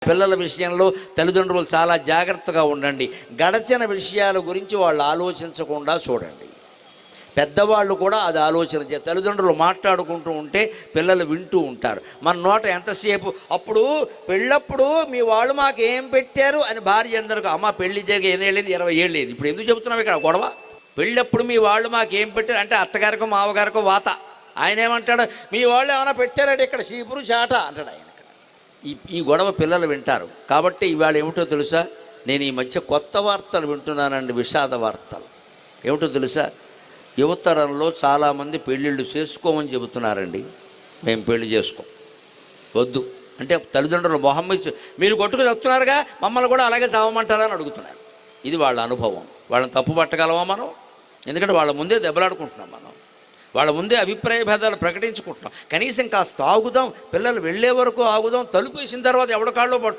పిల్లల విషయంలో తల్లిదండ్రులు చాలా జాగ్రత్తగా ఉండండి. గడచిన విషయాల గురించి వాళ్ళు ఆలోచించకుండా చూడండి. పెద్దవాళ్ళు కూడా అది ఆలోచన తల్లిదండ్రులు మాట్లాడుకుంటూ ఉంటే పిల్లలు వింటూ ఉంటారు. మన నోట ఎంతసేపు అప్పుడు పెళ్ళప్పుడు మీ వాళ్ళు మాకు ఏం పెట్టారు అని భార్య అందరికీ, అమ్మ పెళ్లి జరిగి 8 ఏళ్ళేది 20 ఏళ్ళు లేదు, ఇప్పుడు ఎందుకు చెబుతున్నాం ఇక్కడ గొడవ? పెళ్ళప్పుడు మీ వాళ్ళు మాకు ఏం పెట్టారు అంటే అత్తగారికో మావగారికో వాత. ఆయన ఏమంటాడు, మీ వాళ్ళు ఏమైనా పెట్టారంటే ఇక్కడ చీపురు చాట అంటాడు ఆయన. ఈ గొడవ పిల్లలు వింటారు. కాబట్టి ఇవాళ ఏమిటో తెలుసా, నేను ఈ మధ్య కొత్త వార్తలు వింటున్నానండి, విషాద వార్తలు. ఏమిటో తెలుసా, యువతరంలో చాలామంది పెళ్ళిళ్ళు చేసుకోమని చెబుతున్నారండి. మేము పెళ్లి చేసుకోం, వద్దు అంటే తల్లిదండ్రులు మొహం మీరు కొట్టుకు చెప్తున్నారుగా, మమ్మల్ని కూడా అలాగే చావమంటారని అడుగుతున్నారు. ఇది వాళ్ళ అనుభవం. వాళ్ళని తప్పు పట్టగలమా మనం? ఎందుకంటే వాళ్ళ ముందే దెబ్బలాడుకుంటున్నాం, మనం వాళ్ళ ముందే అభిప్రాయ భేదాలు ప్రకటించుకుంటున్నాం. కనీసం కాస్త ఆగుదాం, పిల్లలు వెళ్ళే వరకు ఆగుదాం, తలుపు వేసిన తర్వాత ఎవడ కాళ్ళలో పట్టు